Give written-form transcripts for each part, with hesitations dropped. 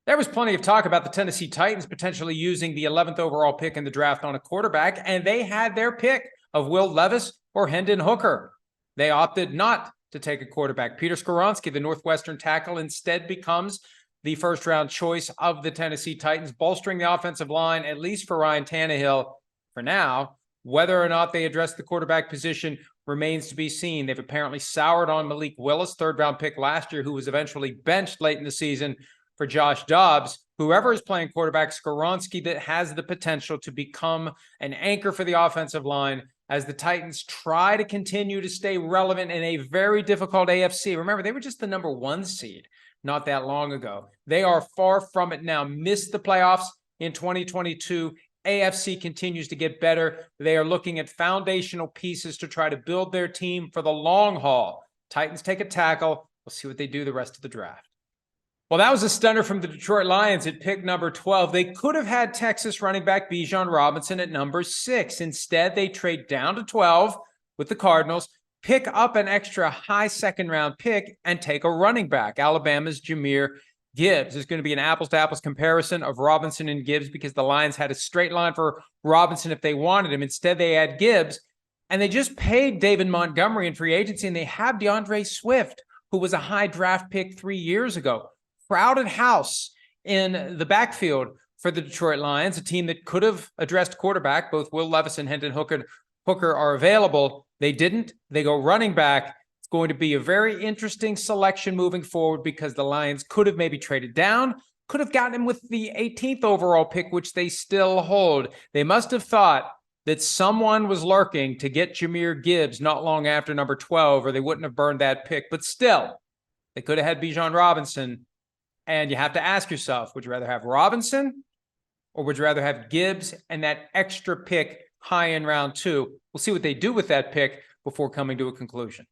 There was plenty of talk about the Tennessee Titans potentially using the 11th overall pick in the draft on a quarterback, and they had their pick of Will Levis or Hendon Hooker. They opted not to take a quarterback. Peter Skoronski, the Northwestern tackle, instead becomes the first-round choice of the Tennessee Titans, bolstering the offensive line, at least for Ryan Tannehill for now. Whether or not they address the quarterback position remains to be seen. They've apparently soured on Malik Willis, third-round pick last year, who was eventually benched late in the season for Josh Dobbs. Whoever is playing quarterback, Skoronski, that has the potential to become an anchor for the offensive line as the Titans try to continue to stay relevant in a very difficult AFC. Remember, they were just the number 1 seed not that long ago. They are far from it now. Missed the playoffs in 2022. AFC continues to get better. They are looking at foundational pieces to try to build their team for the long haul. Titans take a tackle. We'll see what they do the rest of the draft. Well, that was a stunner from the Detroit Lions at pick number 12. They could have had Texas running back Bijan Robinson at number 6. Instead, they trade down to 12 with the Cardinals, pick up an extra high second-round pick, and take a running back, Alabama's Jahmyr Gibbs. There's going to be an apples-to-apples comparison of Robinson and Gibbs because the Lions had a straight line for Robinson if they wanted him. Instead, they had Gibbs, and they just paid David Montgomery in free agency, and they have DeAndre Swift, who was a high draft pick 3 years ago. Crowded house in the backfield for the Detroit Lions, a team that could have addressed quarterback. Both Will Levis and Hendon Hooker are available. They didn't. They go running back. It's going to be a very interesting selection moving forward because the Lions could have maybe traded down, could have gotten him with the 18th overall pick, which they still hold. They must have thought that someone was lurking to get Jahmyr Gibbs not long after number 12, or they wouldn't have burned that pick. But still, they could have had Bijan Robinson. And you have to ask yourself, would you rather have Robinson or would you rather have Gibbs and that extra pick high in round 2? We'll see what they do with that pick before coming to a conclusion.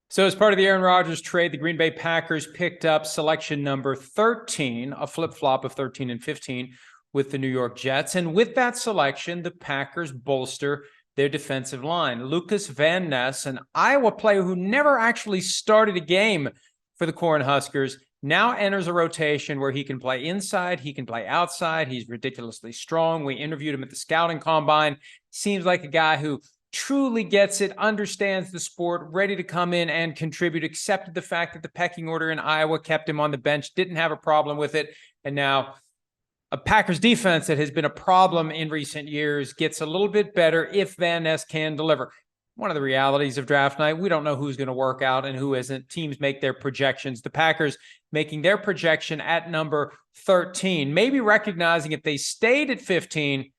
So as part of the Aaron Rodgers trade, the Green Bay Packers picked up selection number 13, a flip-flop of 13 and 15 with the New York Jets. And with that selection, the Packers bolster their defensive line. Lucas Van Ness, an Iowa player who never actually started a game for the Cornhuskers, now enters a rotation where he can play inside, he can play outside. He's ridiculously strong. We interviewed him at the scouting combine. Seems like a guy who truly gets it, understands the sport, ready to come in and contribute, accepted the fact that the pecking order in Iowa kept him on the bench, didn't have a problem with it. And now a Packers defense that has been a problem in recent years gets a little bit better if Van Ness can deliver. One of the realities of draft night, we don't know who's going to work out and who isn't. Teams make their projections. The Packers making their projection at number 13, maybe recognizing if they stayed at 15,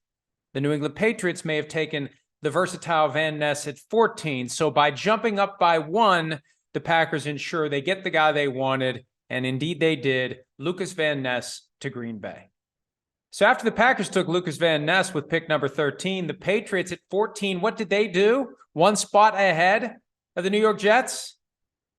the New England Patriots may have taken the versatile Van Ness at 14. So by jumping up by 1, the Packers ensure they get the guy they wanted, and indeed they did, Lucas Van Ness to Green Bay. So after the Packers took Lucas Van Ness with pick number 13, the Patriots at 14, what did they do? One spot ahead of the New York Jets,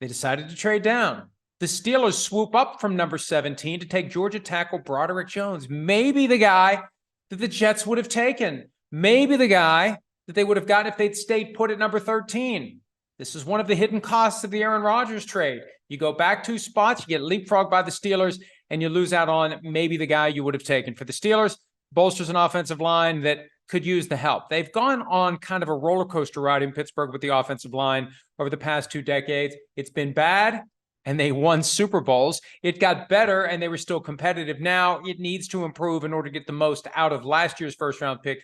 they decided to trade down. The Steelers swoop up from number 17 to take Georgia tackle Broderick Jones. Maybe the guy that the Jets would have taken. Maybe the guy that they would have gotten if they'd stayed put at number 13. This is one of the hidden costs of the Aaron Rodgers trade. You go back 2 spots, you get leapfrogged by the Steelers, and you lose out on maybe the guy you would have taken. For the Steelers, bolsters an offensive line that could use the help. They've gone on kind of a roller coaster ride in Pittsburgh with the offensive line over the past 2 decades. It's been bad, and they won Super Bowls. It got better, and they were still competitive. Now it needs to improve in order to get the most out of last year's first-round pick,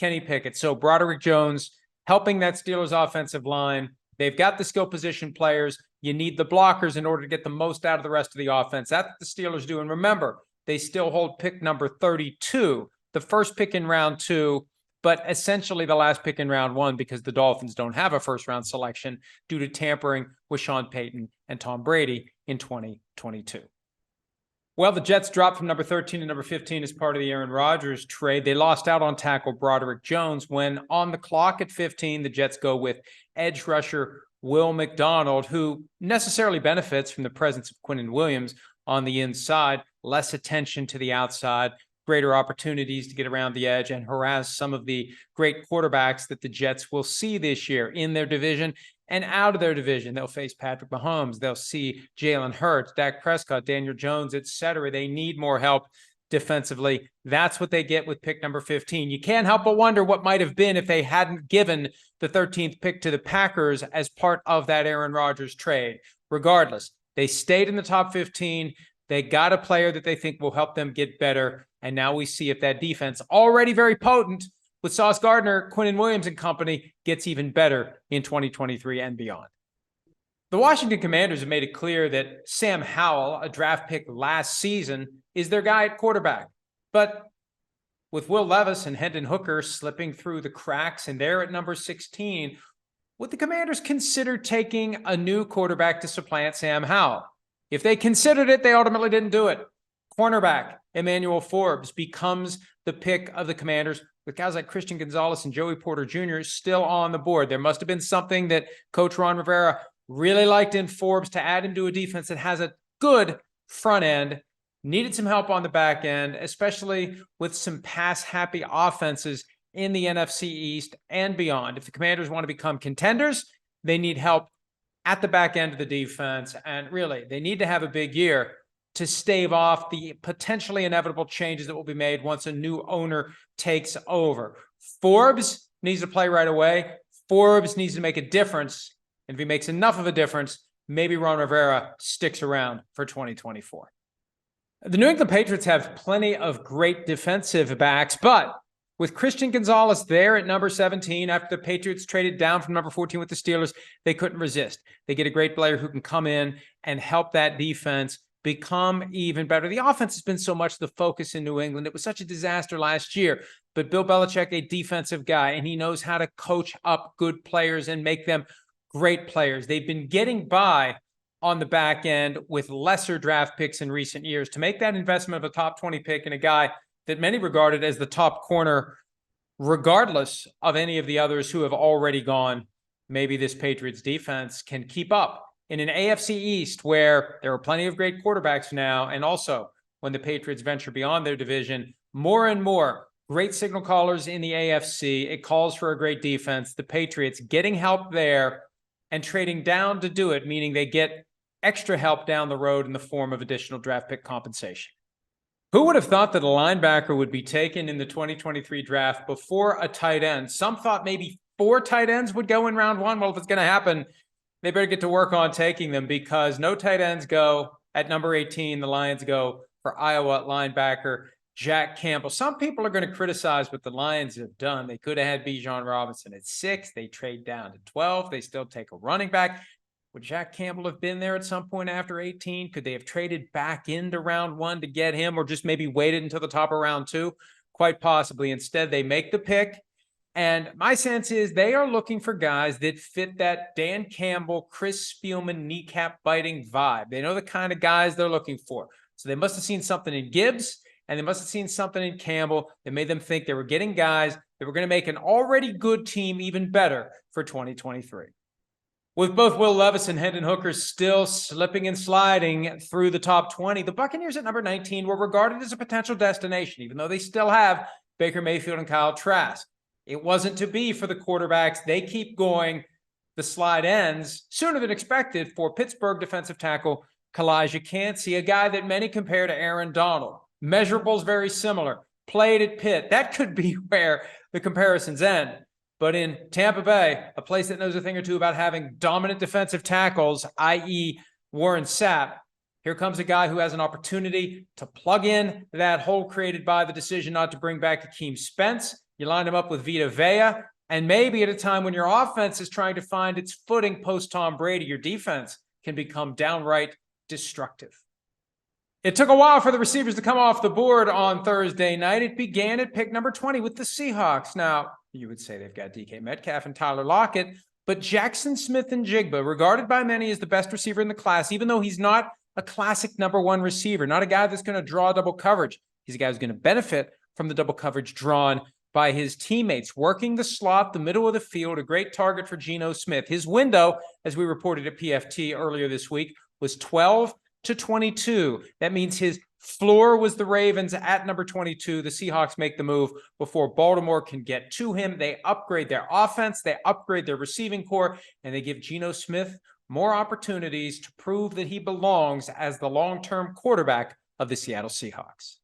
Kenny Pickett. So Broderick Jones helping that Steelers offensive line. They've got the skill position players. You need the blockers in order to get the most out of the rest of the offense. That's what the Steelers do. And remember, they still hold pick number 32, the first pick in round 2, but essentially the last pick in round 1 because the Dolphins don't have a first-round selection due to tampering with Sean Payton and Tom Brady in 2022. Well, the Jets dropped from number 13 to number 15 as part of the Aaron Rodgers trade. They lost out on tackle Broderick Jones. When on the clock at 15, the Jets go with edge rusher Will McDonald, who necessarily benefits from the presence of Quinnen Williams on the inside, less attention to the outside, greater opportunities to get around the edge and harass some of the great quarterbacks that the Jets will see this year in their division And out of their division, they'll face Patrick Mahomes. They'll see Jalen Hurts, Dak Prescott, Daniel Jones, etc. They need more help defensively. That's what they get with pick number 15. You can't help but wonder what might have been if they hadn't given the 13th pick to the Packers as part of that Aaron Rodgers trade. Regardless, they stayed in the top 15. They got a player that they think will help them get better. And now we see if that defense, already very potent with Sauce Gardner, Quinnen Williams and company, gets even better in 2023 and beyond. The Washington Commanders have made it clear that Sam Howell, a draft pick last season, is their guy at quarterback. But with Will Levis and Hendon Hooker slipping through the cracks and they're at number 16, would the Commanders consider taking a new quarterback to supplant Sam Howell? If they considered it, they ultimately didn't do it. Cornerback Emmanuel Forbes becomes the pick of the Commanders, with guys like Christian Gonzalez and Joey Porter Jr. still on the board. There must have been something that Coach Ron Rivera really liked in Forbes to add him to a defense that has a good front end, needed some help on the back end, especially with some pass-happy offenses in the NFC East and beyond. If the Commanders want to become contenders, they need help at the back end of the defense, and really, they need to have a big year to stave off the potentially inevitable changes that will be made once a new owner takes over. Forbes needs to play right away. Forbes needs to make a difference. And if he makes enough of a difference, maybe Ron Rivera sticks around for 2024. The New England Patriots have plenty of great defensive backs, but with Christian Gonzalez there at number 17, after the Patriots traded down from number 14 with the Steelers, they couldn't resist. They get a great player who can come in and help that defense become even better. The offense has been so much the focus in New England. It was such a disaster last year, but Bill Belichick, a defensive guy, and he knows how to coach up good players and make them great players. They've been getting by on the back end with lesser draft picks in recent years. To make that investment of a top 20 pick in a guy that many regarded as the top corner, regardless of any of the others who have already gone, maybe this Patriots defense can keep up in an AFC East where there are plenty of great quarterbacks now, and also when the Patriots venture beyond their division, more and more great signal callers in the AFC. It calls for a great defense. The Patriots getting help there and trading down to do it, meaning they get extra help down the road in the form of additional draft pick compensation. Who would have thought that a linebacker would be taken in the 2023 draft before a tight end? Some thought maybe 4 tight ends would go in round 1. Well, if it's going to happen, they better get to work on taking them, because no tight ends go at number 18. The Lions go for Iowa linebacker Jack Campbell. Some people are going to criticize what the Lions have done. They could have had Bijan Robinson at 6. They trade down to 12. They still take a running back. Would Jack Campbell have been there at some point after 18? Could they have traded back into round 1 to get him, or just maybe waited until the top of round 2? Quite possibly. Instead, they make the pick. And my sense is they are looking for guys that fit that Dan Campbell, Chris Spielman, kneecap-biting vibe. They know the kind of guys they're looking for. So they must have seen something in Gibbs, and they must have seen something in Campbell that made them think they were getting guys that were going to make an already good team even better for 2023. With both Will Levis and Hendon Hooker still slipping and sliding through the top 20, the Buccaneers at number 19 were regarded as a potential destination, even though they still have Baker Mayfield and Kyle Trask. It wasn't to be for the quarterbacks. They keep going. The slide ends sooner than expected for Pittsburgh defensive tackle Kalijah Kancey, a guy that many compare to Aaron Donald. Measurables very similar. Played at Pitt. That could be where the comparisons end. But in Tampa Bay, a place that knows a thing or two about having dominant defensive tackles, i.e. Warren Sapp, here comes a guy who has an opportunity to plug in that hole created by the decision not to bring back Akeem Spence. You line him up with Vita Vea, and maybe at a time when your offense is trying to find its footing post-Tom Brady, your defense can become downright destructive. It took a while for the receivers to come off the board on Thursday night. It began at pick number 20 with the Seahawks. Now, you would say they've got DK Metcalf and Tyler Lockett, but Jaxon Smith-Njigba, regarded by many as the best receiver in the class, even though he's not a classic number 1 receiver, not a guy that's going to draw double coverage. He's a guy who's going to benefit from the double coverage drawn by his teammates, working the slot, the middle of the field, a great target for Geno Smith. His window, as we reported at PFT earlier this week, was 12 to 22. That means his Floor was the Ravens at number 22. The Seahawks make the move before Baltimore can get to him. They upgrade their offense, they upgrade their receiving core, and they give Geno Smith more opportunities to prove that he belongs as the long-term quarterback of the Seattle Seahawks.